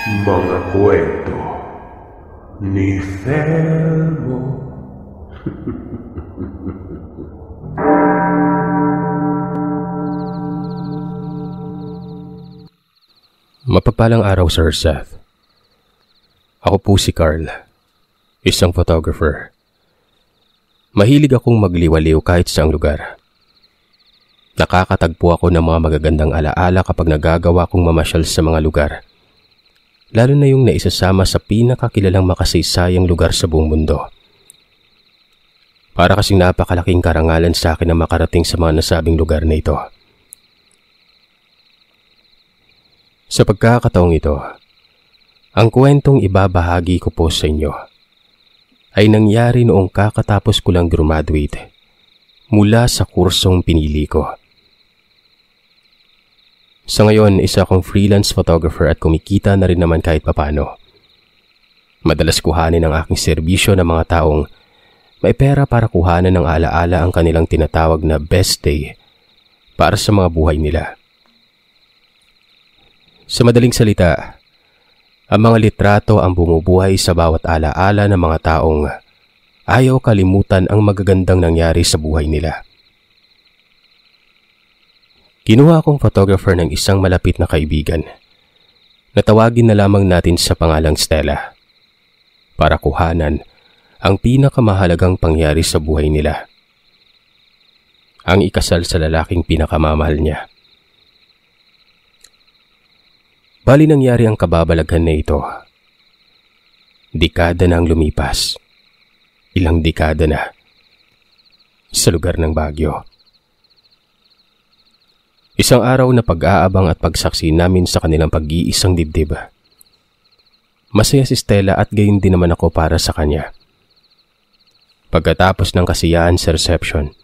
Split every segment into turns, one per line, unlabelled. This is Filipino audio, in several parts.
Mga kwento ni Thelmo.
Mapagpalang araw, Sir Seth. Ako po si Carl, isang photographer. Mahilig akong magliwaliw kahit saang lugar. Nakakatagpo ako ng mga magagandang alaala kapag nagagawa kong mamasyal sa mga lugar. Lalo na yung naisasama sa pinakakilalang makasaysayang lugar sa buong mundo. Para kasing napakalaking karangalan sa akin na makarating sa mga nasabing lugar na ito. Sa pagkakataong ito, ang kwentong ibabahagi ko po sa inyo ay nangyari noong kakatapos ko lang graduate mula sa kursong pinili ko. Sa ngayon, isa akong freelance photographer at kumikita na rin naman kahit papano. Madalas kuhanin ang aking serbisyo ng mga taong may pera para kuhanan ng alaala ang kanilang tinatawag na best day para sa mga buhay nila. Sa madaling salita, ang mga litrato ang bumubuhay sa bawat alaala ng mga taong ayaw kalimutan ang magagandang nangyari sa buhay nila. Kinuha akong photographer ng isang malapit na kaibigan. Natawagin na lamang natin sa pangalang Stella para kuhanan ang pinakamahalagang pangyari sa buhay nila. Ang ikasal sa lalaking pinakamamahal niya. Bali nangyari ang kababalaghan na ito. Dekada na ang lumipas. Ilang dekada na. Sa lugar ng Baguio. Isang araw na pag-aabang at pagsaksi namin sa kanilang pag-iisang dibdib. Masaya si Stella at gayon din naman ako para sa kanya. Pagkatapos ng kasiyahan sa reception,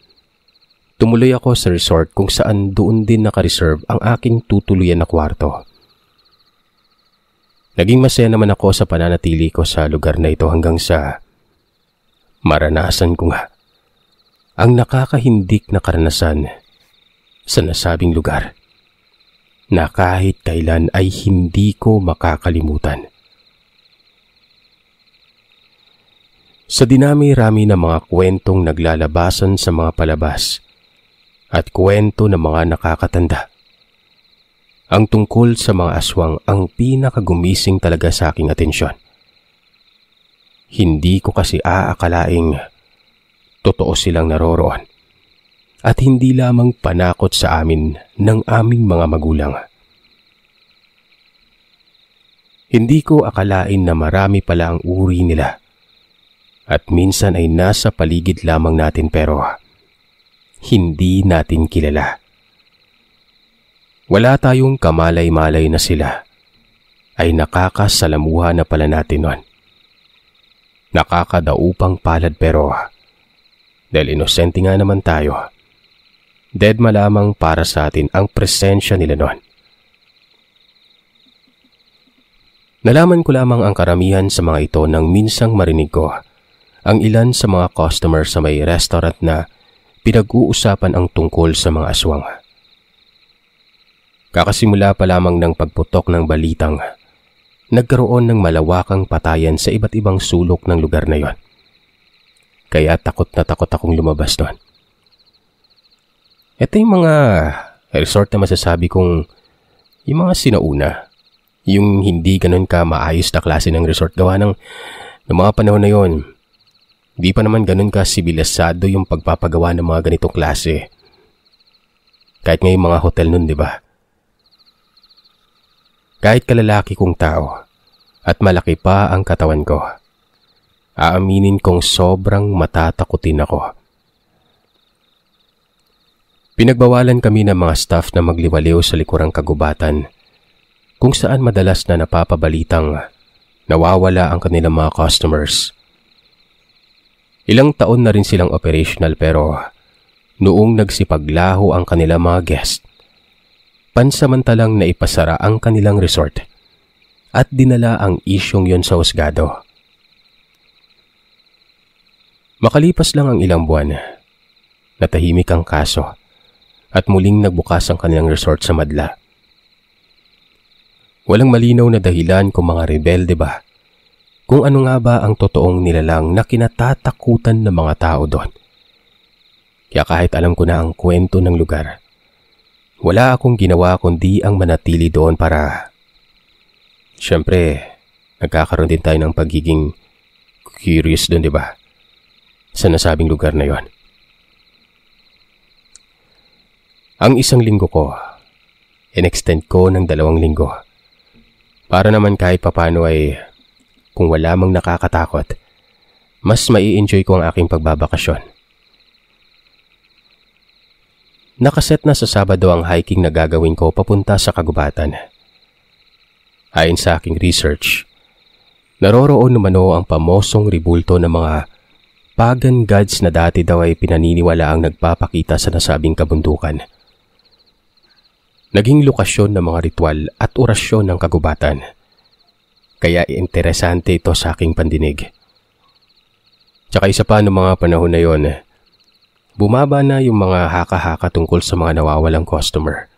tumuloy ako sa resort kung saan doon din naka-reserve ang aking tutuluyan na kwarto. Naging masaya naman ako sa pananatili ko sa lugar na ito hanggang sa maranasan ko nga ang nakakahindik na karanasan sa nasabing lugar na kahit kailan ay hindi ko makakalimutan. Sa dinami-rami ng mga kwentong naglalabasan sa mga palabas at kwento ng mga nakakatanda, ang tungkol sa mga aswang ang pinakagumising talaga sa aking atensyon. Hindi ko kasi aakalaing totoo silang naroroon. At hindi lamang panakot sa amin ng aming mga magulang. Hindi ko akalain na marami pala ang uri nila. At minsan ay nasa paligid lamang natin pero hindi natin kilala. Wala tayong kamalay-malay na sila ay nakakasalamuha na pala natin nun. Nakakadaupang palad pero dahil inosente nga naman tayo, dead malamang para sa atin ang presensya nila noon. Nalaman ko lamang ang karamihan sa mga ito nang minsang marinig ko ang ilan sa mga customer sa may restaurant na pinag-uusapan ang tungkol sa mga aswang. Kakasimula pa lamang ng pagputok ng balitang nagkaroon ng malawakang patayan sa iba't ibang sulok ng lugar na yon. Kaya takot na takot akong lumabas doon. Ito yung mga resort na masasabi kong yung mga sinauna. Yung hindi ganun ka maayos na klase ng resort gawa ng mga panahon na yon. Di pa naman ganun ka sibilisado yung pagpapagawa ng mga ganitong klase. Kahit ngayong mga hotel nun, di ba? Kahit kalalaki kong tao at malaki pa ang katawan ko, aaminin kong sobrang matatakutin ako. Pinagbawalan kami ng mga staff na magliwaliw sa likurang kagubatan kung saan madalas na napapabalitang nawawala ang kanilang mga customers. Ilang taon na rin silang operational pero noong nagsipaglaho ang kanilang mga guest, pansamantalang naipasara ang kanilang resort at dinala ang isyong yon sa husgado. Makalipas lang ang ilang buwan, natahimik ang kaso at muling nagbukas ang kanilang resort sa Madla. Walang malinaw na dahilan kung mga rebelde ba, kung ano nga ba ang totoong nilalang na kinatatakutan ng mga tao doon. Kaya kahit alam ko na ang kwento ng lugar, wala akong ginawa kundi ang manatili doon para... Siyempre, nagkakaroon din tayo ng pagiging curious doon, di ba? Sa nasabing lugar na yon. Ang isang linggo ko, in-extend ko ng 2 linggo. Para naman kahit papano ay, kung wala mang nakakatakot, mas mai-enjoy ko ang aking pagbabakasyon. Nakaset na sa Sabado ang hiking na gagawin ko papunta sa kagubatan. Ayon sa aking research, naroroon umano ang pamosong ribulto ng mga pagan gods na dati daw ay pinaniniwala ang nagpapakita sa nasabing kabundukan. Naging lokasyon ng mga ritual at orasyon ng kagubatan. Kaya interesante ito sa aking pandinig. Tsaka isa pa noong mga panahon na yon, bumaba na yung mga haka-haka tungkol sa mga nawawalang customer.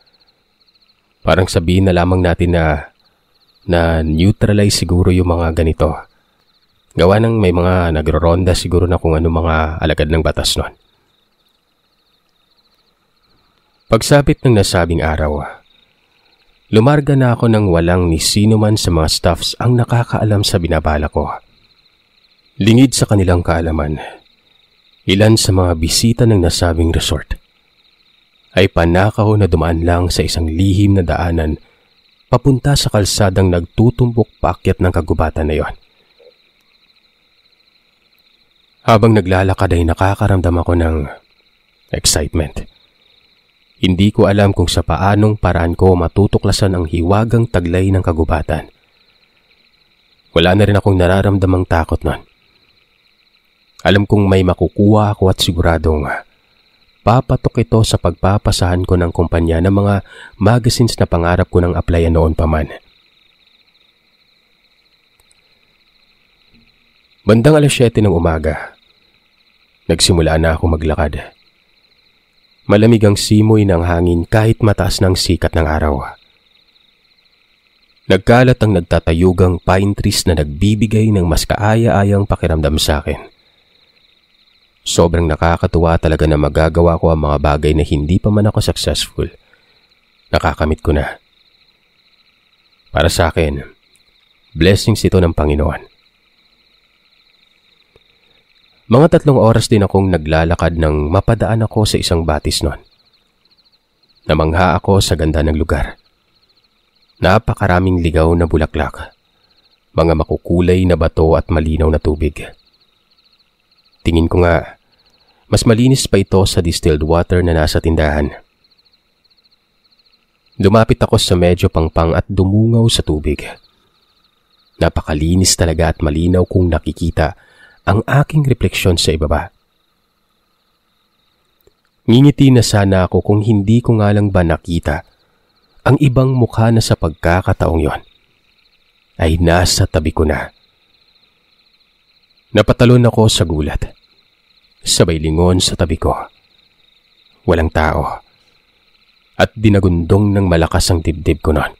Parang sabihin na lamang natin na neutralize siguro yung mga ganito. Gawa ng may mga nagroronda siguro na kung ano mga alagad ng batas nun. Pagsapit ng nasabing araw, lumarga na ako nang walang ni sino man sa mga staffs ang nakakaalam sa binabala ko. Lingid sa kanilang kaalaman, ilan sa mga bisita ng nasabing resort ay panakaw na dumaan lang sa isang lihim na daanan papunta sa kalsadang nagtutumbok paakyat ng kagubatan na yon. Habang naglalakad ay nakakaramdam ako ng excitement. Hindi ko alam kung sa paanong paraan ko matutuklasan ang hiwagang taglay ng kagubatan. Wala na rin akong nararamdamang takot nun. Alam kong may makukuha ako at siguradong papatok ito sa pagpapasahan ko ng kumpanya ng mga magazines na pangarap ko ng applyan noon pa man. Bandang 7:00 ng umaga, nagsimula na ako maglakad. Malamig ang simoy ng hangin kahit mataas ng sikat ng araw. Nagkalat ang nagtatayugang pine trees na nagbibigay ng mas kaaya-ayang pakiramdam sa akin. Sobrang nakakatuwa talaga na magagawa ko ang mga bagay na hindi pa man ako successful. Nakakamit ko na. Para sa akin, blessings ito ng Panginoon. Mga 3 oras din akong naglalakad nang mapadaan ako sa isang batis nun. Namangha ako sa ganda ng lugar. Napakaraming ligaw na bulaklak, mga makukulay na bato at malinaw na tubig. Tingin ko nga, mas malinis pa ito sa distilled water na nasa tindahan. Lumapit ako sa medyo pangpang at dumungaw sa tubig. Napakalinis talaga at malinaw kung nakikita ang aking refleksyon sa ibaba. Ngingiti na sana ako kung hindi ko nga lang ba nakita ang ibang mukha na sa pagkakataong yon ay nasa tabi ko na. Napatalon ako sa gulat. Sabay lingon sa tabi ko. Walang tao. At dinagundong ng malakas ang dibdib ko noon.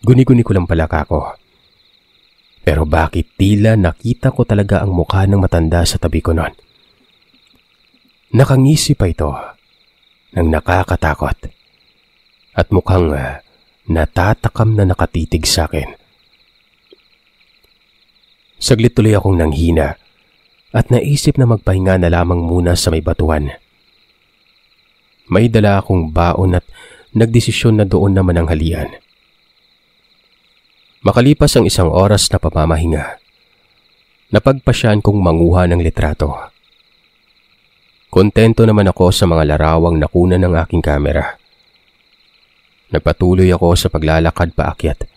Guni-guni ko lang pala kako. Pero bakit tila nakita ko talaga ang mukha ng matanda sa tabi ko noon? Nakangisi pa ito ng nakakatakot. At mukhang natatakam na nakatitig sa akin. Saglit tuloy akong nanghina at naisip na magpahinga na lamang muna sa may batuan. May dala akong baon at nagdesisyon na doon naman ang halian. Makalipas ang 1 oras na pamamahinga, napagpasyan kong manguha ng litrato. Kontento naman ako sa mga larawang nakuna ng aking kamera. Nagpatuloy ako sa paglalakad paakyat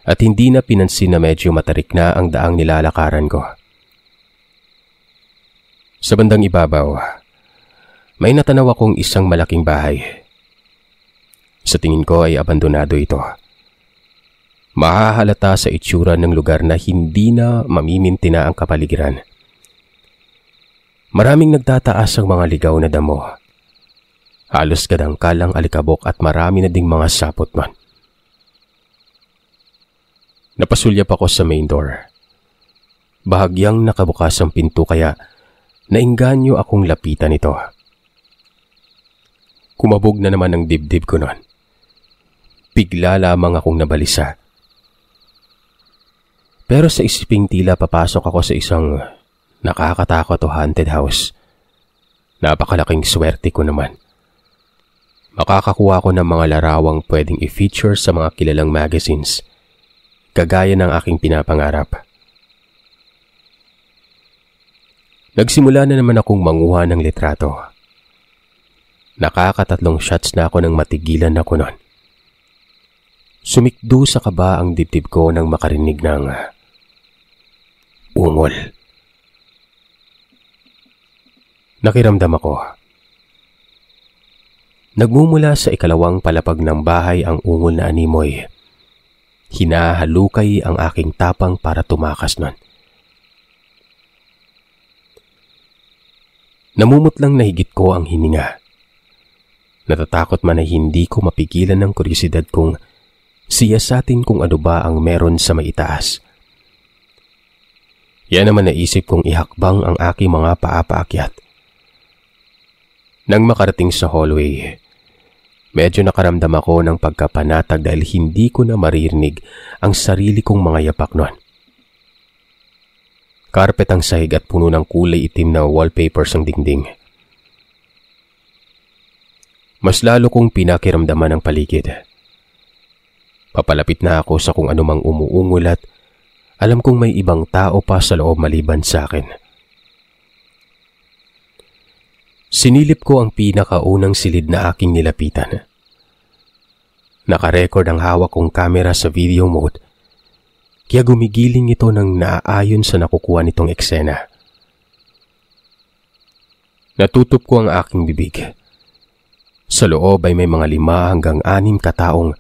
at hindi na pinansin na medyo matarik na ang daang nilalakaran ko. Sa bandang ibabaw, may natanaw akong isang malaking bahay. Sa tingin ko ay abandonado ito. Mahahalata sa itsura ng lugar na hindi na mamimintina ang kapaligiran. Maraming nagtataas ang mga ligaw na damo. Halos kadangkalang alikabok at marami na ding mga sapot nun. Napasulyap ako sa main door. Bahagyang nakabukas ang pinto kaya nainganyo akong lapitan ito. Kumabog na naman ang dibdib ko nun. Bigla lamang akong nabalisa. Pero sa isiping tila papasok ako sa isang nakakatakot o haunted house. Napakalaking swerte ko naman. Makakakuha ko ng mga larawang pwedeng i-feature sa mga kilalang magazines, kagaya ng aking pinapangarap. Nagsimula na naman akong manguha ng litrato. Nakakatatlong shots na ako nang matigilan ako nun. Sumikdo sa kaba ang dibdib ko nang makarinig ng ungol. Nakiramdam ako. Nagmumula sa ikalawang palapag ng bahay ang ungol na animoy. Hinahalukay ang aking tapang para tumakas nun. Namumutlang na higit ko ang hininga. Natatakot man ay hindi ko mapigilan ng kuryosidad kung siyasatin kung ano ba ang meron sa maitaas. Yan naman naisip kong ihakbang ang aking mga paa paakyat. Nang makarating sa hallway, medyo nakaramdam ako ng pagkapanatag dahil hindi ko na maririnig ang sarili kong mga yapak nun. Carpet ang sahig at puno ng kulay itim na wallpapers ang dingding. Mas lalo kong pinakiramdaman ang paligid. Papalapit na ako sa kung anumang umuungol at alam kong may ibang tao pa sa loob maliban sa akin. Sinilip ko ang pinakaunang silid na aking nilapitan. Nakarecord ang hawak kong kamera sa video mode, kaya gumigiling ito ng naaayon sa nakukuha nitong eksena. Natutup ko ang aking bibig. Sa loob ay may mga 5 hanggang 6 kataong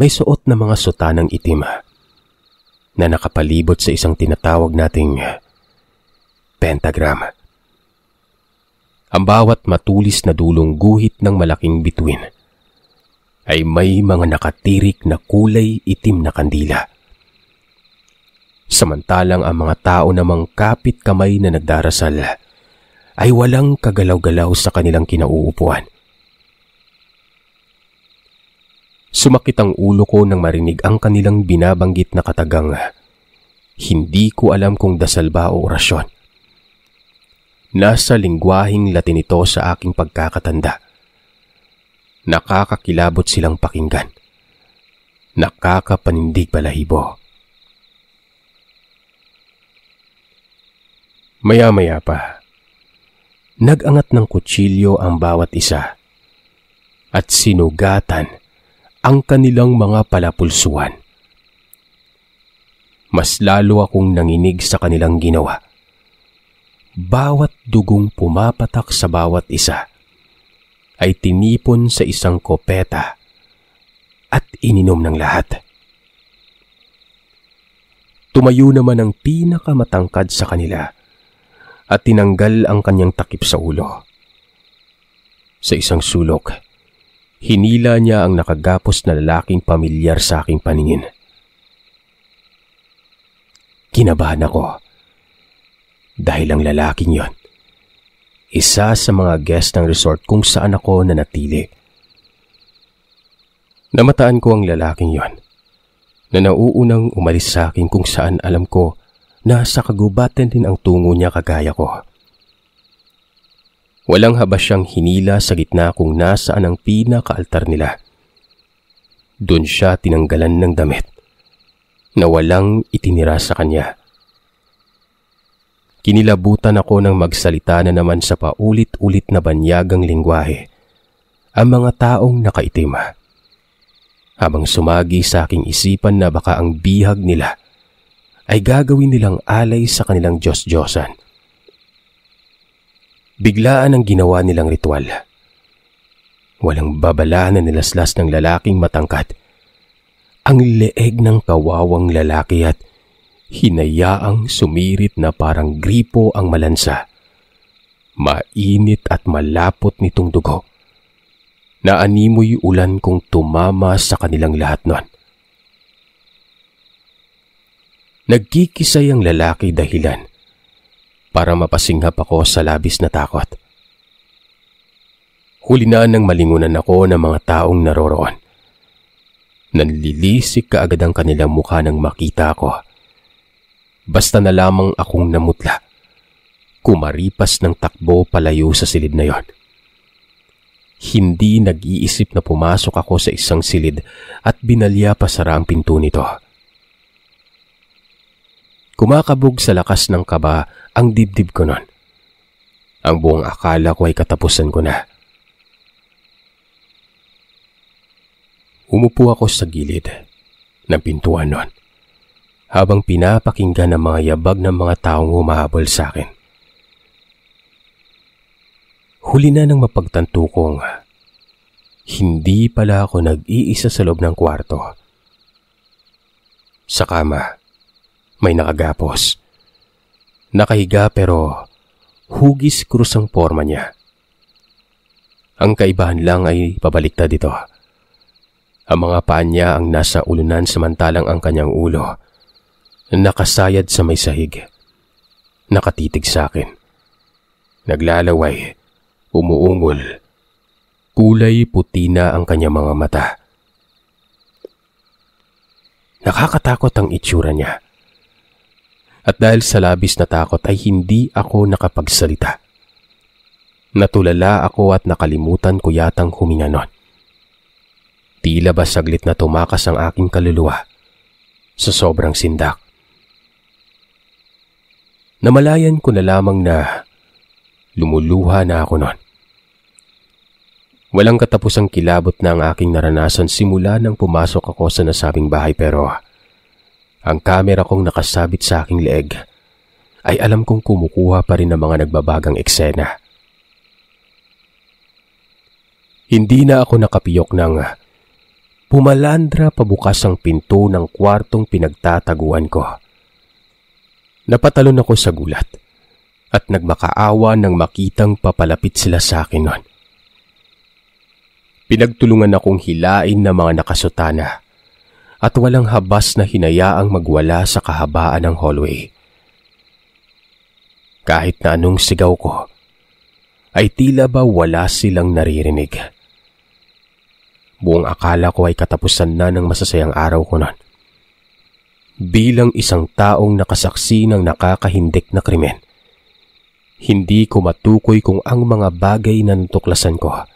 may suot na mga sutanang itim na nakapalibot sa isang tinatawag nating pentagram. Ang bawat matulis na dulong guhit ng malaking bituin ay may mga nakatirik na kulay itim na kandila. Samantalang ang mga tao namang kapit kamay na nagdarasal ay walang kagalaw-galaw sa kanilang kinauupuan. Sumakit ang ulo ko nang marinig ang kanilang binabanggit na katagang hindi ko alam kung dasal ba o orasyon. Nasa lingwaheng Latin ito sa aking pagkakatanda. Nakakakilabot silang pakinggan. Nakakapanindig balahibo. Maya-maya pa, nag-angat ng kutsilyo ang bawat isa at sinugatan ang kanilang mga palapulsuan. Mas lalo akong nanginig sa kanilang ginawa. Bawat dugong pumapatak sa bawat isa ay tinipon sa isang kopeta at ininom ng lahat. Tumayo naman ang pinakamatangkad sa kanila at tinanggal ang kanyang takip sa ulo. Sa isang sulok, hinila niya ang nakagapos na lalaking pamilyar sa aking paningin. Kinabahan ako dahil ang lalaking yon, isa sa mga guest ng resort kung saan ako nanatili. Namataan ko ang lalaking yon na nauunang umalis sa akin kung saan alam ko na sa kagubatan din ang tungo niya kagaya ko. Walang habas siyang hinila sa gitna kung nasaan ang pinakaaltar nila. Doon siya tinanggalan ng damit na walang itinira sa kanya. Kinilabutan ako ng magsalita na naman sa paulit-ulit na banyagang lingwahe ang mga taong nakaitim, habang sumagi sa aking isipan na baka ang bihag nila ay gagawin nilang alay sa kanilang Diyos-Diyosan. Biglaan ang ginawa nilang ritual. Walang babala na nilaslas ng lalaking matangkad ang leeg ng kawawang lalaki at hinayaang sumirit na parang gripo ang malansa. Mainit at malapot nitong dugo Naanimoy ulan kung tumama sa kanilang lahat nun. Nagkikisay ang lalaki dahilan para mapasinghap ako sa labis na takot. Huli na nang malingunan ako ng mga taong naroroon. Nanlilisik kaagad ang kanilang mukha nang makita ko. Basta na lamang akong namutla. Kumaripas ng takbo palayo sa silid na yon. Hindi nag-iisip na pumasok ako sa isang silid at binalya pasara ang pinto nito. Kumakabog sa lakas ng kaba ang dibdib ko nun. Ang buong akala ko ay katapusan ko na. Umupo ako sa gilid ng pintuan nun habang pinapakinggan ang mga yabag ng mga taong humahabol sa akin. Huli na nang mapagtanto kong hindi pala ako nag-iisa sa loob ng kwarto. Sa kama, may nakagapos. Nakahiga pero hugis krus ang forma niya. Ang kaibahan lang ay pabaliktad dito. Ang mga paa niya ang nasa ulunan samantalang ang kanyang ulo nakasayad sa may sahig. Nakatitig sa akin. Naglalaway, umuungol. Kulay puti na ang kanyang mga mata. Nakakatakot ang itsura niya. At dahil sa labis na takot ay hindi ako nakapagsalita. Natulala ako at nakalimutan ko yatang huminga nun. Tila ba saglit na tumakas ang aking kaluluwa sa sobrang sindak. Namalayan ko na lamang na lumuluha na ako nun. Walang katapusang kilabot na ang aking naranasan simula nang pumasok ako sa nasabing bahay pero ang kamera kong nakasabit sa aking leeg ay alam kong kumukuha pa rin ng mga nagbabagang eksena. Hindi na ako nakapiyok ng pumalandra pabukas ang pinto ng kwartong pinagtataguan ko. Napatalon ako sa gulat at nagmakaawa nang makitang papalapit sila sa akin nun. Pinagtulungan akong hilain ng mga nakasutana at walang habas na hinayaang magwala sa kahabaan ng hallway. Kahit na anong sigaw ko, ay tila ba wala silang naririnig. Buong akala ko ay katapusan na ng masasayang araw ko nun. Bilang isang taong nakasaksi ng nakakahindik na krimen, hindi ko matukoy kung ang mga bagay na natuklasan ko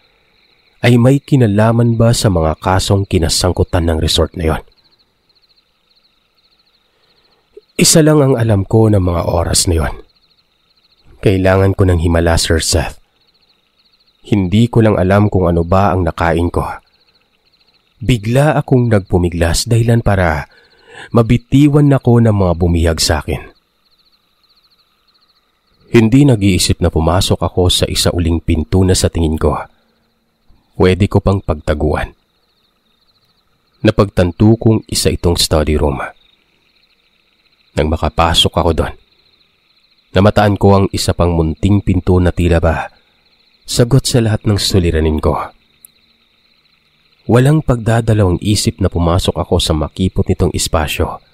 ay may kinalaman ba sa mga kasong kinasangkutan ng resort na yon. Isa lang ang alam ko ng mga oras na yon. Kailangan ko ng himala, Sir Seth. Hindi ko lang alam kung ano ba ang nakain ko. Bigla akong nagpumiglas dahilan para mabitiwan ako ng mga bumihag sa akin. Hindi nag-iisip na pumasok ako sa isa uling pinto na sa tingin ko pwede ko pang pagtaguan. Napagtanto kong isa itong study room. Nang makapasok ako doon, namataan ko ang isa pang munting pinto na tila ba sagot sa lahat ng suliranin ko. Walang pagdadalawang isip na pumasok ako sa makipot nitong espasyo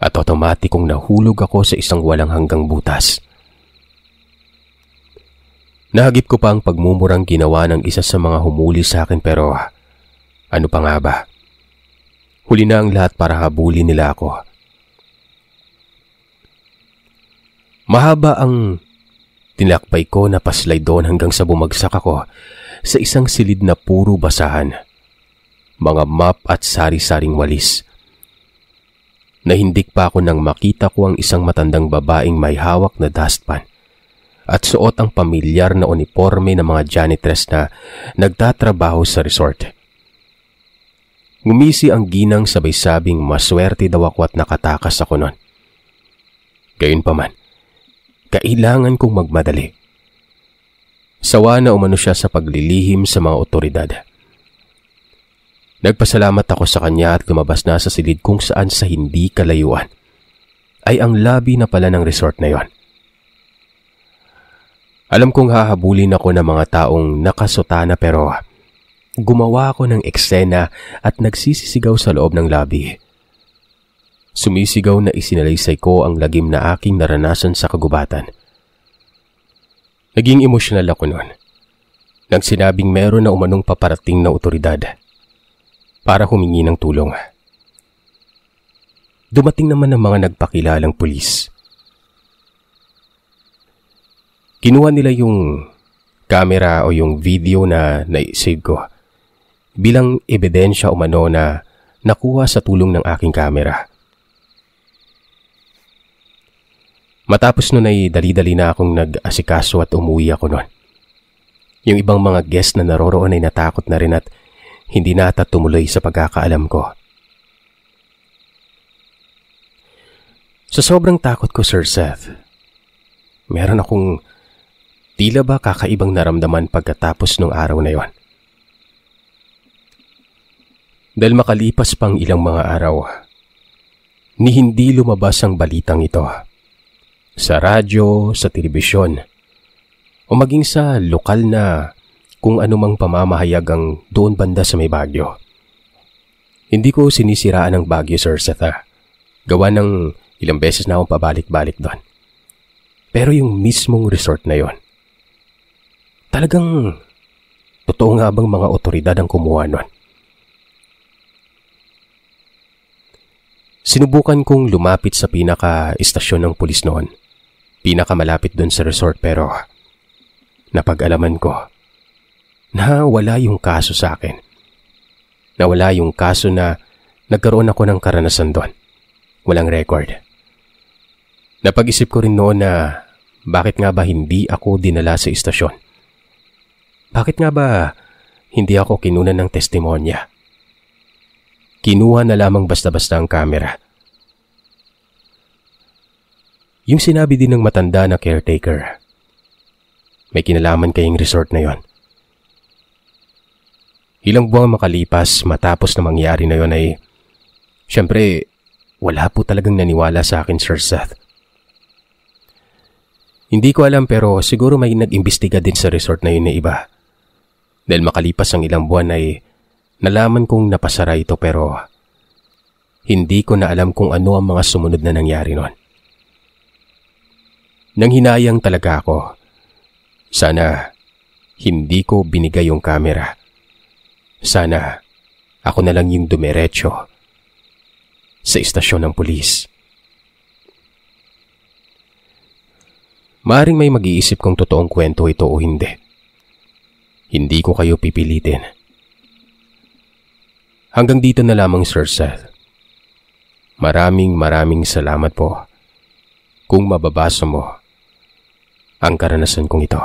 at otomatikong nahulog ako sa isang walang hanggang butas. Nahagip ko pa ang pagmumurang ginawa ng isa sa mga humuli sa akin pero ano pa nga ba? Huli na ang lahat para habulin nila ako. Mahaba ang tinakbay ko na paslay doon hanggang sa bumagsak ako sa isang silid na puro basahan, mga map at sari-saring walis. Nahindik pa ako nang makita ko ang isang matandang babaeng may hawak na dustpan at suot ang pamilyar na uniforme ng mga janitress na nagtatrabaho sa resort. Ngumisi ang ginang sabay sabing maswerte daw ako at nakatakas ako nun. Gayunpaman, kailangan kong magmadali. Sawa na umano siya sa paglilihim sa mga otoridad. Nagpasalamat ako sa kanya at lumabas na sa silid kung saan sa hindi kalayuan ay ang lobby na pala ng resort na yon. Alam kong hahabulin ako ng mga taong nakasutana pero Gumawa ako ng eksena at nagsisisigaw sa loob ng lobby. Sumisigaw na isinalaysay ko ang lagim na aking naranasan sa kagubatan. Naging emosyonal ako noon nang sinabing meron na umanong paparating na otoridad para humingi ng tulong. Dumating naman ang mga nagpakilalang pulis. Kinuha nila yung camera o yung video na naisave ko bilang ebidensya umano na nakuha sa tulong ng aking camera. Matapos nun ay dali-dali na akong nag-asikaso at umuwi ako nun. Yung ibang mga guest na naroroon ay natakot na rin at hindi na ata tumuloy sa pagkakaalam ko. Sa sobrang takot ko, Sir Seth, meron akong tila ba kakaibang naramdaman pagkatapos nung araw na yon. Dahil makalipas pang ilang mga araw, ni hindi lumabas ang balitang ito. Sa radyo, sa telebisyon, o maging sa lokal na kung anumang pamamahayag ang doon banda sa may Baguio. Hindi ko sinisiraan ang Baguio, Sir Seth. Gawa ng ilang beses na akong pabalik-balik doon. Pero yung mismong resort na yon, talagang totoo nga bang mga otoridad ang kumuha nun? Sinubukan kong lumapit sa pinaka-istasyon ng pulis noon. Pinakamalapit doon sa resort pero napag-alaman ko na wala yung kaso sa akin. Nawala yung kaso na nagkaroon ako ng karanasan doon. Walang record. Napag-isip ko rin noon na bakit nga ba hindi ako dinala sa istasyon? Bakit nga ba hindi ako kinunan ng testimonya? Kinuha na lamang basta-basta ang camera. Yung sinabi din ng matanda na caretaker, may kinalaman kayong resort na yon. Ilang buwang makalipas matapos na mangyari na yon ay, syempre, wala po talagang naniwala sa akin, Sir Seth. Hindi ko alam pero siguro may nag-imbestiga din sa resort na yun na iba. Dahil makalipas ang ilang buwan ay nalaman kong napasara ito pero hindi ko na alam kung ano ang mga sumunod na nangyari noon. Nanghinayang talaga ako. Sana hindi ko binigay yung camera. Sana ako na lang yung dumiretso sa istasyon ng pulis. Maaring may mag-iisip kung totoong kwento ito o hindi. Hindi ko kayo pipilitin. Hanggang dito na lamang, Sir Seth. Maraming salamat po kung mababasa mo ang karanasan kong ito.